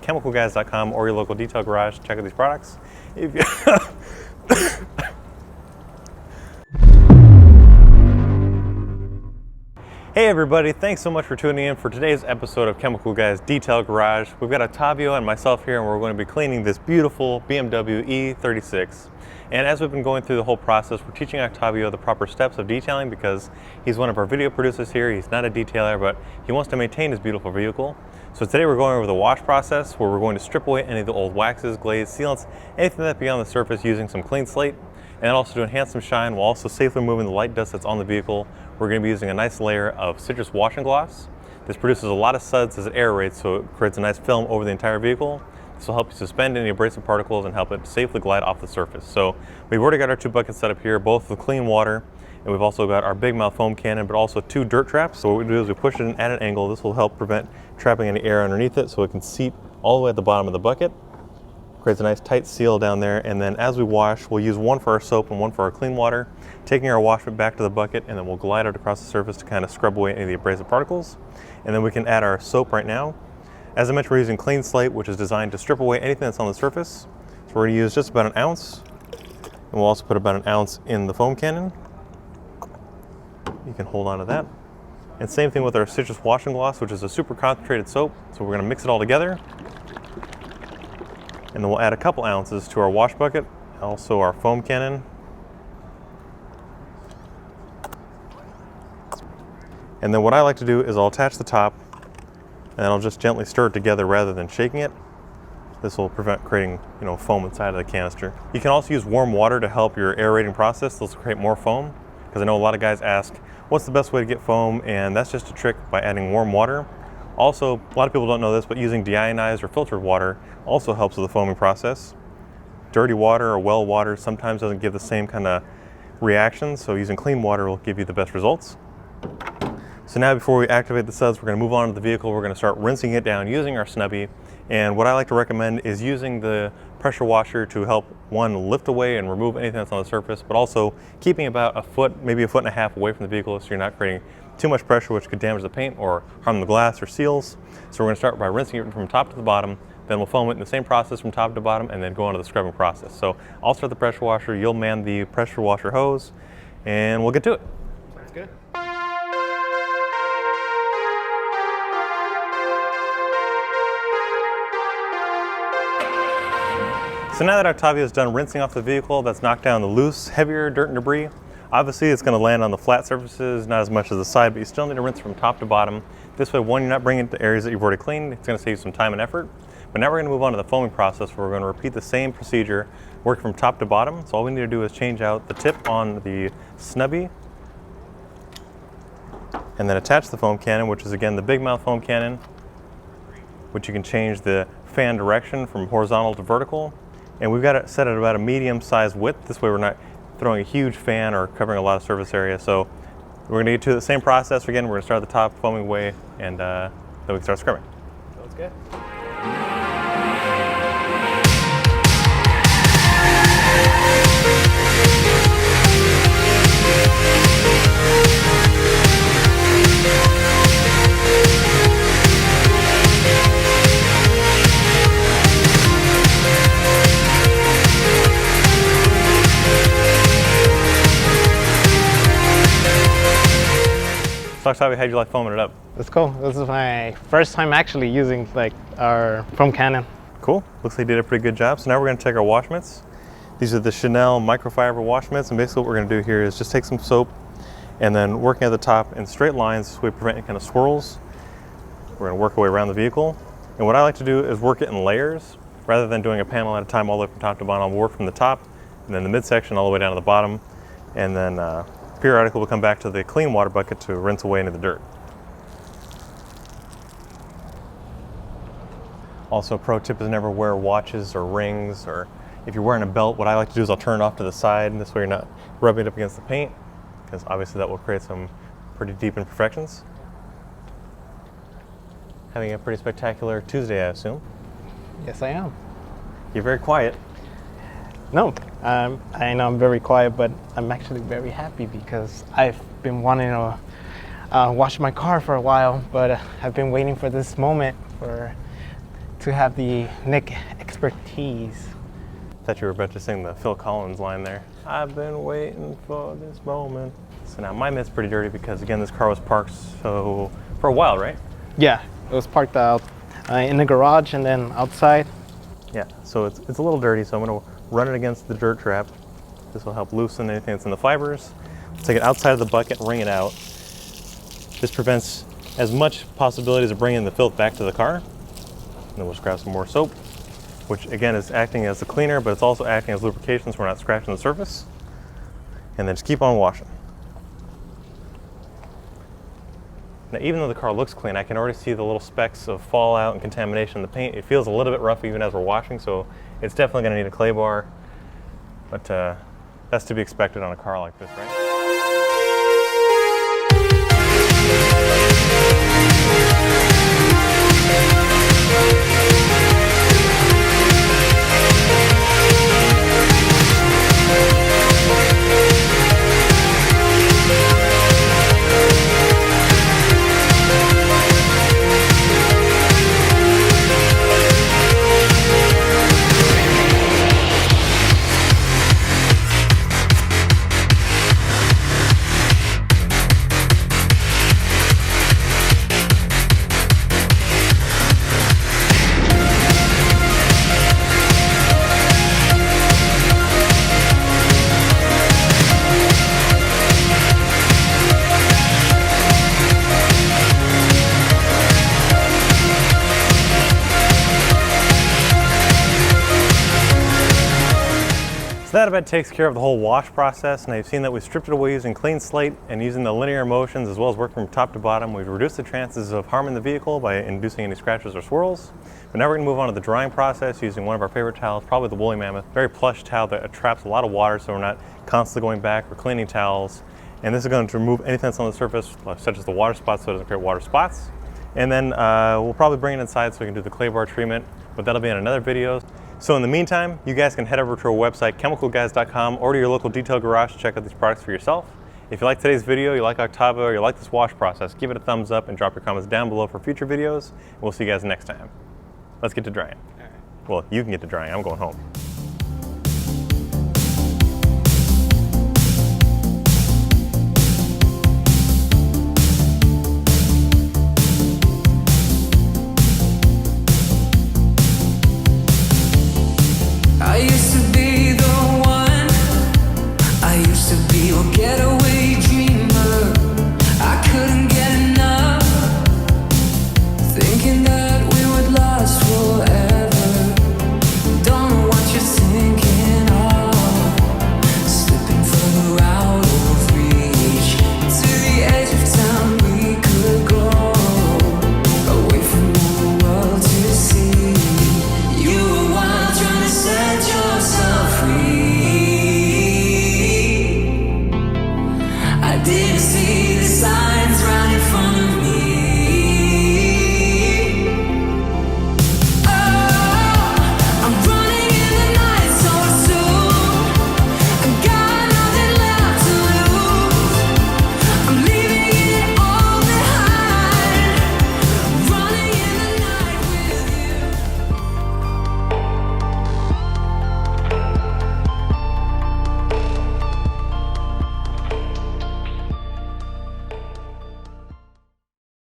chemicalguys.com or your local detail garage to check out these products. If you Hey everybody, thanks so much for tuning in for today's episode of Chemical Guys Detail Garage. We've got Octavio and myself here, and we're going to be cleaning this beautiful BMW E36. And as we've been going through the whole process, we're teaching Octavio the proper steps of detailing because he's one of our video producers here. He's not a detailer, but he wants to maintain his beautiful vehicle. So today we're going over the wash process, where we're going to strip away any of the old waxes, glaze, sealants, anything that be on the surface using some clean slate. And also to enhance some shine while also safely removing the light dust that's on the vehicle, we're going to be using a nice layer of citrus washing gloss. This produces a lot of suds as it aerates, so it creates a nice film over the entire vehicle. This will help you suspend any abrasive particles and help it safely glide off the surface. So we've already got our two buckets set up here, both with clean water, and we've also got our big mouth foam cannon, but also two dirt traps. So what we do is we push it in at an angle. This will help prevent trapping any air underneath it so it can seep all the way at the bottom of the bucket. Creates a nice tight seal down there, and then as we wash, we'll use one for our soap and one for our clean water, taking our wash back to the bucket, and then we'll glide it across the surface to kind of scrub away any of the abrasive particles. And then we can add our soap right now. As I mentioned, we're using clean slate, which is designed to strip away anything that's on the surface. So we're going to use just about an ounce, and we'll also put about an ounce in the foam cannon. You can hold on to that. And same thing with our citrus washing gloss, which is a super concentrated soap. So we're going to mix it all together. And then we'll add a couple ounces to our wash bucket, also our foam cannon. And then what I like to do is I'll attach the top, and I'll just gently stir it together rather than shaking it. This will prevent creating, foam inside of the canister. You can also use warm water to help your aerating process. This will create more foam, because I know a lot of guys ask, what's the best way to get foam? And that's just a trick by adding warm water. Also, a lot of people don't know this, but using deionized or filtered water also helps with the foaming process. Dirty water or well water sometimes doesn't give the same kind of reaction, so using clean water will give you the best results. So now before we activate the suds, we're going to move on to the vehicle. We're going to start rinsing it down using our snubby. And what I like to recommend is using the pressure washer to help, one, lift away and remove anything that's on the surface, but also keeping about a foot, maybe a foot and a half away from the vehicle so you're not creating too much pressure, which could damage the paint or harm the glass or seals. So we're going to start by rinsing it from top to the bottom. Then we'll foam it in the same process from top to bottom, and then go on to the scrubbing process. So I'll start the pressure washer, you'll man the pressure washer hose, and we'll get to it. Sounds good. So now that Octavio is done rinsing off the vehicle, that's knocked down the loose, heavier dirt and debris. Obviously it's going to land on the flat surfaces, not as much as the side, but you still need to rinse from top to bottom. This way, one, you're not bringing it to areas that you've already cleaned. It's going to save some time and effort. But now we're going to move on to the foaming process, where we're going to repeat the same procedure, work from top to bottom. So all we need to do is change out the tip on the snubby, and then attach the foam cannon, which is again the big mouth foam cannon, which you can change the fan direction from horizontal to vertical. And we've got it set at about a medium sized width. This way we're not throwing a huge fan or covering a lot of surface area. So we're going to get to the same process again. We're going to start at the top, foaming away, and then we can start scrubbing. Sounds good. So Octavio, how'd you like foaming it up? That's cool. This is my first time actually using our foam cannon. Cool. Looks like you did a pretty good job. So now we're going to take our wash mitts. These are the Chanel microfiber wash mitts, and basically what we're going to do here is just take some soap and then working at the top in straight lines so we prevent any kind of swirls. We're going to work our way around the vehicle. And what I like to do is work it in layers rather than doing a panel at a time all the way from top to bottom. I'll work from the top and then the midsection all the way down to the bottom, and then periodically we'll come back to the clean water bucket to rinse away into the dirt. Also, a pro tip is never wear watches or rings, or if you're wearing a belt, what I like to do is I'll turn it off to the side, and this way you're not rubbing it up against the paint, because obviously that will create some pretty deep imperfections. Having a pretty spectacular Tuesday, I assume. Yes, I am. You're very quiet. No, I know I'm very quiet, but I'm actually very happy because I've been wanting to wash my car for a while, but I've been waiting for this moment to have the neck expertise. Thought you were about to sing the Phil Collins line there. I've been waiting for this moment. So now my mid's pretty dirty because again, this car was parked for a while, right? Yeah, it was parked out in the garage and then outside. Yeah, so it's a little dirty, so I'm gonna run it against the dirt trap. This will help loosen anything that's in the fibers. Take it outside of the bucket and wring it out. This prevents as much possibilities of bringing the filth back to the car. And then we'll just grab some more soap, which again is acting as a cleaner, but it's also acting as lubrication so we're not scratching the surface. And then just keep on washing. Now, even though the car looks clean, I can already see the little specks of fallout and contamination in the paint. It feels a little bit rough even as we're washing, so it's definitely gonna need a clay bar, but that's to be expected on a car like this, right? So that about takes care of the whole wash process. Now you've seen that we stripped it away using clean slate and using the linear motions as well as working from top to bottom. We've reduced the chances of harming the vehicle by inducing any scratches or swirls. But now we're gonna move on to the drying process using one of our favorite towels, probably the Woolly Mammoth. Very plush towel that traps a lot of water so we're not constantly going back or cleaning towels. And this is going to remove anything that's on the surface, such as the water spots, so it doesn't create water spots. And then we'll probably bring it inside so we can do the clay bar treatment, but that'll be in another video. So in the meantime, you guys can head over to our website, chemicalguys.com, or to your local detail garage to check out these products for yourself. If you like today's video, you like Octavio, or you like this wash process, give it a thumbs up and drop your comments down below for future videos. We'll see you guys next time. Let's get to drying. Well, you can get to drying. I'm going home.